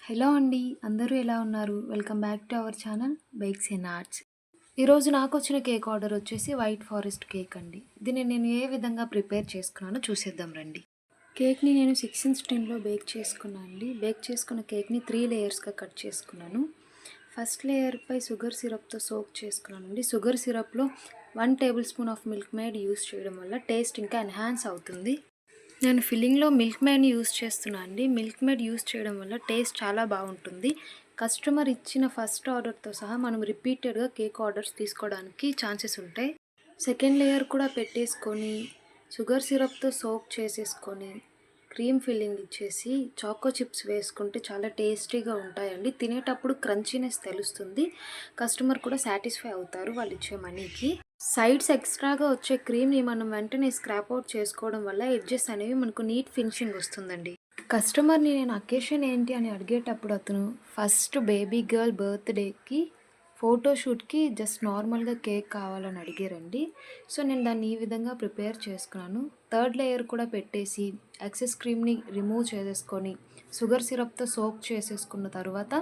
Hello అండి. అందరూ ఎలా ఉన్నారు? Welcome back to our channel bakes and arts. ఈరోజు నాకొచ్చిన కేక్ ఆర్డర్ వచ్చేసి వైట్ ఫారెస్ట్ కేక్ అండి. దీన్ని నేను ఏ విధంగా ప్రిపేర్ చేసుకున్నానో చూసేద్దాం రండి. కేక్‌ని నేను 6" టిన్‌లో బేక్ చేసుకున్నా అండి. బేక్ చేసుకున్న కేక్‌ని 3 లేయర్స్‌గా కట్ చేసుకున్నాను. ఫస్ట్ లేయర్‌పై షుగర్ సిరప్‌తో సోక్ చేసుకున్నానండి. షుగర్ సిరప్‌లో 1 tablespoon of Milkmaid use చేయడం వల్ల టేస్ట్ ఇంకా ఎన్హాన్స్ అవుతుంది. నేను ఫిల్లింగ్లో మిల్క్ మేడ్ని యూస్ చేస్తున్నా అండి. మిల్క్ మేడ్ యూస్ చేయడం వల్ల టేస్ట్ చాలా బాగుంటుంది. కస్టమర్ ఇచ్చిన ఫస్ట్ ఆర్డర్తో సహా మనం రిపీటెడ్గా కేక్ ఆర్డర్స్ తీసుకోవడానికి ఛాన్సెస్ ఉంటాయి. సెకండ్ లేయర్ కూడా పెట్టేసుకొని షుగర్ సిరప్తో సోక్ చేసేసుకొని క్రీమ్ ఫిల్లింగ్ ఇచ్చేసి చాకో చిప్స్ వేసుకుంటే చాలా టేస్టీగా ఉంటాయండి. తినేటప్పుడు క్రంచీనెస్ తెలుస్తుంది. కస్టమర్ కూడా సాటిస్ఫై అవుతారు వాళ్ళు ఇచ్చే మనీకి. సైడ్స్ ఎక్స్ట్రాగా వచ్చే క్రీమ్ని మనం వెంటనే స్క్రాప్ అవుట్ చేసుకోవడం వల్ల ఎడ్జెస్ అనేవి మనకు నీట్ ఫినిషింగ్ వస్తుందండి. కస్టమర్ని నేను అకేషన్ ఏంటి అని అడిగేటప్పుడు అతను ఫస్ట్ బేబీ గర్ల్ బర్త్డేకి ఫోటోషూట్కి జస్ట్ నార్మల్గా కేక్ కావాలని అడిగారండి. సో నేను దాన్ని ఈ విధంగా ప్రిపేర్ చేసుకున్నాను. థర్డ్ లేయర్ కూడా పెట్టేసి ఎక్సెస్ క్రీమ్ని రిమూవ్ చేసేసుకొని షుగర్ సిరప్తో సోక్ చేసేసుకున్న తర్వాత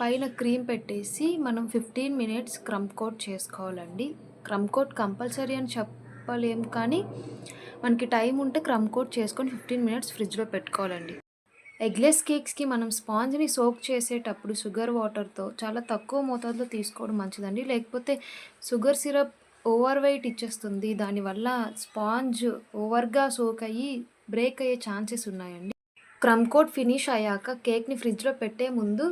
పైన క్రీమ్ పెట్టేసి మనం 15 మినిట్స్ క్రమ్ కోట్ చేసుకోవాలండి. క్రమ్ కోట్ కంపల్సరీ అని చెప్పలేం, కానీ మనకి టైం ఉంటే క్రమ్ కోట్ చేసుకొని 15 మినిట్స్ ఫ్రిడ్జ్లో పెట్టుకోవాలండి. ఎగ్లెస్ కేక్స్కి మనం స్పాంజ్ని సోక్ చేసేటప్పుడు షుగర్ వాటర్తో చాలా తక్కువ మోతాదులో తీసుకోవడం మంచిదండి. లేకపోతే షుగర్ సిరప్ ఓవర్ వెయిట్ ఇచ్చేస్తుంది. దానివల్ల స్పాంజ్ ఓవర్గా సోక్ అయ్యి బ్రేక్ అయ్యే ఛాన్సెస్ ఉన్నాయండి. క్రమ్ కోట్ ఫినిష్ అయ్యాక కేక్ని ఫ్రిడ్జ్లో పెట్టే ముందు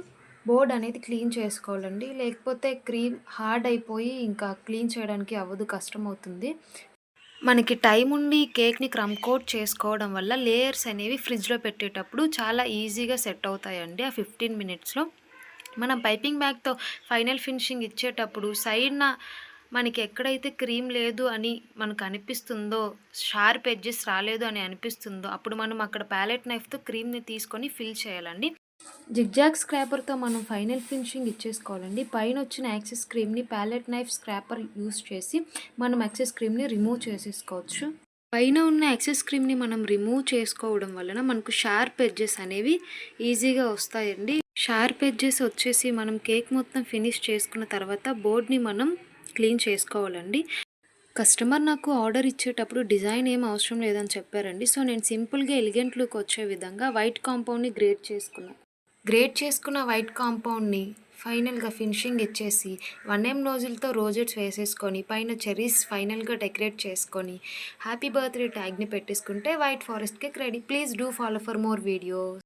బోర్డ్ అనేది క్లీన్ చేసుకోవాలండి. లేకపోతే క్రీమ్ హార్డ్ అయిపోయి ఇంకా క్లీన్ చేయడానికి అవ్వదు, కష్టమవుతుంది. మనకి టైం ఉండి కేక్ని క్రమ్ కోట్ చేసుకోవడం వల్ల లేయర్స్ అనేవి ఫ్రిడ్జ్లో పెట్టేటప్పుడు చాలా ఈజీగా సెట్ అవుతాయండి. ఆ 15 మినిట్స్లో మనం పైపింగ్ బ్యాగ్తో ఫైనల్ ఫినిషింగ్ ఇచ్చేటప్పుడు సైడ్న మనకి ఎక్కడైతే క్రీమ్ లేదు అని మనకు అనిపిస్తుందో, షార్ప్ ఎడ్జెస్ రాలేదు అని అనిపిస్తుందో, అప్పుడు మనం అక్కడ ప్యాలెట్ నైఫ్తో క్రీమ్ని తీసుకొని ఫిల్ చేయాలండి. జిగ్జాగ్ స్క్రాపర్తో మనం ఫైనల్ ఫినిషింగ్ ఇచ్చేసుకోవాలండి. పైన వచ్చిన యాక్సెస్ క్రీమ్ని ప్యాలెట్ నైఫ్ స్క్రాపర్ యూస్ చేసి మనం యాక్సెస్ క్రీమ్ని రిమూవ్ చేసేసుకోవచ్చు. పైన ఉన్న యాక్సెస్ క్రీమ్ని మనం రిమూవ్ చేసుకోవడం వలన మనకు షార్ప్ ఎడ్జెస్ అనేవి ఈజీగా వస్తాయండి. షార్ప్ ఎడ్జెస్ వచ్చేసి మనం కేక్ మొత్తం ఫినిష్ చేసుకున్న తర్వాత బోర్డ్ని మనం క్లీన్ చేసుకోవాలండి. కస్టమర్ నాకు ఆర్డర్ ఇచ్చేటప్పుడు డిజైన్ ఏం అవసరం లేదని చెప్పారండి. సో నేను సింపుల్గా ఎలిగెంట్ లుక్ వచ్చే విధంగా వైట్ కాంపౌండ్ని గ్రేట్ చేసుకున్న వైట్ కాంపౌండ్ని ఫైనల్గా ఫినిషింగ్ ఇచ్చేసి 1M నోజిల్తో రోజెట్స్ వేసేసుకొని పైన చెరీస్ ఫైనల్గా డెకరేట్ చేసుకొని హ్యాపీ బర్త్డే ట్యాగ్ని పెట్టేసుకుంటే white forest cake ready. Please do follow for more videos.